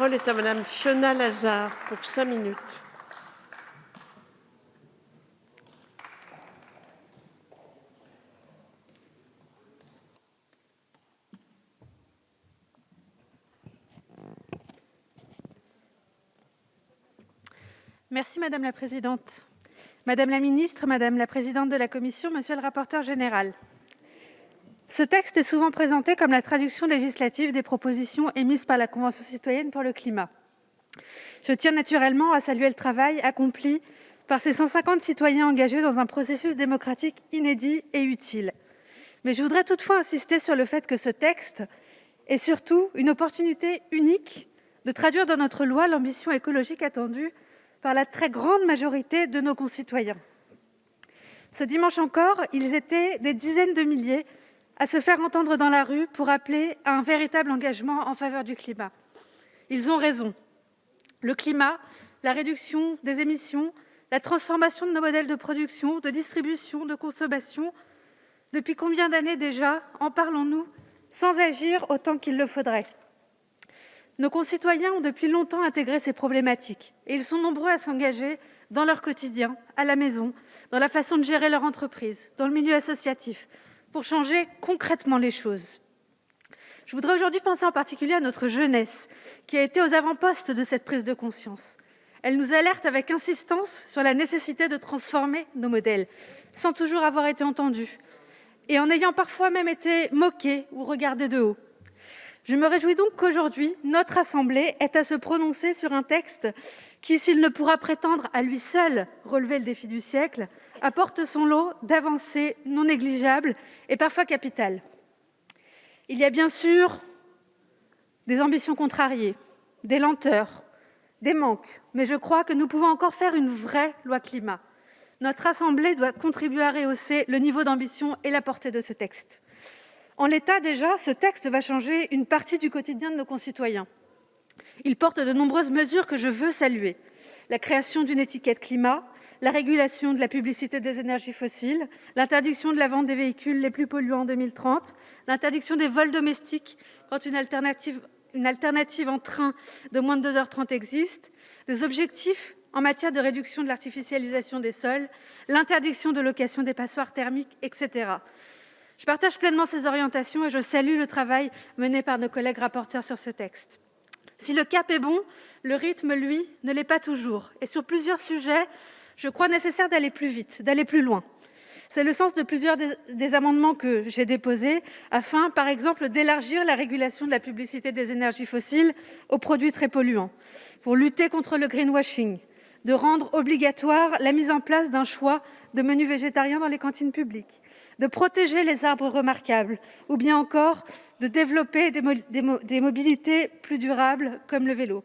parole est à Madame Fiona Lazard pour 5 minutes. Merci Madame la Présidente. Madame la Ministre, Madame la Présidente de la Commission, Monsieur le rapporteur général. Ce texte est souvent présenté comme la traduction législative des propositions émises par la Convention citoyenne pour le climat. Je tiens naturellement à saluer le travail accompli par ces 150 citoyens engagés dans un processus démocratique inédit et utile. Mais je voudrais toutefois insister sur le fait que ce texte est surtout une opportunité unique de traduire dans notre loi l'ambition écologique attendue par la très grande majorité de nos concitoyens. Ce dimanche encore, ils étaient des dizaines de milliers à se faire entendre dans la rue pour appeler à un véritable engagement en faveur du climat. Ils ont raison. Le climat, la réduction des émissions, la transformation de nos modèles de production, de distribution, de consommation, depuis combien d'années déjà en parlons-nous sans agir autant qu'il le faudrait ? Nos concitoyens ont depuis longtemps intégré ces problématiques et ils sont nombreux à s'engager dans leur quotidien, à la maison, dans la façon de gérer leur entreprise, dans le milieu associatif, pour changer concrètement les choses. Je voudrais aujourd'hui penser en particulier à notre jeunesse, qui a été aux avant-postes de cette prise de conscience. Elle nous alerte avec insistance sur la nécessité de transformer nos modèles, sans toujours avoir été entendus, et en ayant parfois même été moqués ou regardés de haut. Je me réjouis donc qu'aujourd'hui, notre Assemblée ait à se prononcer sur un texte qui, s'il ne pourra prétendre à lui seul relever le défi du siècle, apporte son lot d'avancées non négligeables et parfois capitales. Il y a bien sûr des ambitions contrariées, des lenteurs, des manques, mais je crois que nous pouvons encore faire une vraie loi climat. Notre Assemblée doit contribuer à rehausser le niveau d'ambition et la portée de ce texte. En l'état déjà, ce texte va changer une partie du quotidien de nos concitoyens. Il porte de nombreuses mesures que je veux saluer. La création d'une étiquette climat, la régulation de la publicité des énergies fossiles, l'interdiction de la vente des véhicules les plus polluants en 2030, l'interdiction des vols domestiques quand une alternative en train de moins de 2h30 existe, des objectifs en matière de réduction de l'artificialisation des sols, l'interdiction de location des passoires thermiques, etc. Je partage pleinement ces orientations et je salue le travail mené par nos collègues rapporteurs sur ce texte. Si le cap est bon, le rythme, lui, ne l'est pas toujours. Et sur plusieurs sujets, je crois nécessaire d'aller plus vite, d'aller plus loin. C'est le sens de plusieurs des amendements que j'ai déposés, afin, par exemple, d'élargir la régulation de la publicité des énergies fossiles aux produits très polluants, pour lutter contre le greenwashing, de rendre obligatoire la mise en place d'un choix de menus végétariens dans les cantines publiques, de protéger les arbres remarquables, ou bien encore de développer des mobilités plus durables, comme le vélo.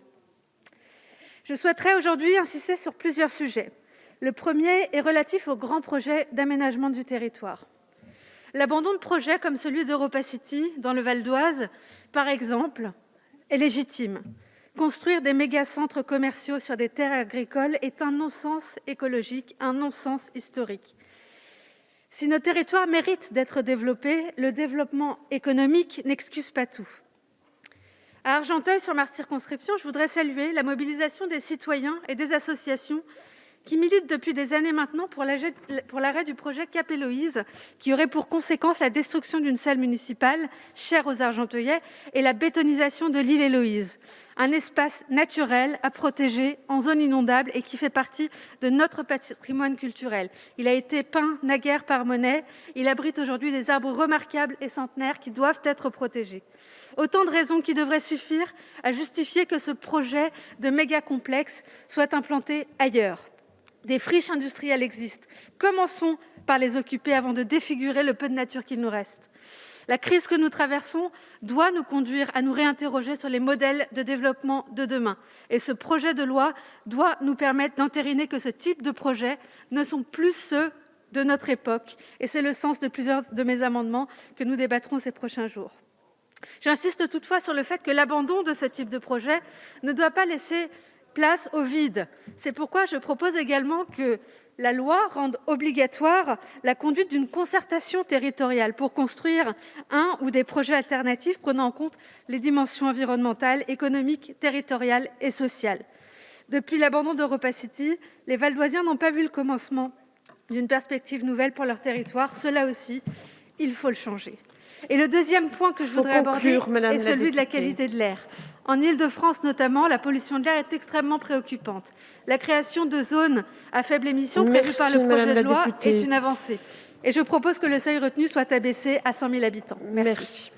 Je souhaiterais aujourd'hui insister sur plusieurs sujets. Le premier est relatif aux grands projets d'aménagement du territoire. L'abandon de projets comme celui d'EuropaCity, dans le Val d'Oise, par exemple, est légitime. Construire des méga-centres commerciaux sur des terres agricoles est un non-sens écologique, un non-sens historique. Si nos territoires méritent d'être développés, le développement économique n'excuse pas tout. À Argenteuil, sur ma circonscription, je voudrais saluer la mobilisation des citoyens et des associations qui militent depuis des années maintenant pour l'arrêt du projet Cap Héloïse, qui aurait pour conséquence la destruction d'une salle municipale chère aux Argenteuillais et la bétonisation de l'île Héloïse, un espace naturel à protéger en zone inondable et qui fait partie de notre patrimoine culturel. Il a été peint naguère par Monet, il abrite aujourd'hui des arbres remarquables et centenaires qui doivent être protégés. Autant de raisons qui devraient suffire à justifier que ce projet de méga-complexe soit implanté ailleurs. Des friches industrielles existent. Commençons par les occuper avant de défigurer le peu de nature qu'il nous reste. La crise que nous traversons doit nous conduire à nous réinterroger sur les modèles de développement de demain. Et ce projet de loi doit nous permettre d'entériner que ce type de projets ne sont plus ceux de notre époque. Et c'est le sens de plusieurs de mes amendements que nous débattrons ces prochains jours. J'insiste toutefois sur le fait que l'abandon de ce type de projet ne doit pas laisser place au vide. C'est pourquoi je propose également que la loi rende obligatoire la conduite d'une concertation territoriale pour construire un ou des projets alternatifs prenant en compte les dimensions environnementales, économiques, territoriales et sociales. Depuis l'abandon d'EuropaCity, les Valdoisiens n'ont pas vu le commencement d'une perspective nouvelle pour leur territoire. Cela aussi, il faut le changer. Et le deuxième point que je voudrais aborder est celui de la qualité de l'air. En Île-de-France notamment, la pollution de l'air est extrêmement préoccupante. La création de zones à faible émission prévue par le projet de loi est une avancée. Et je propose que le seuil retenu soit abaissé à 100 000 habitants. Merci.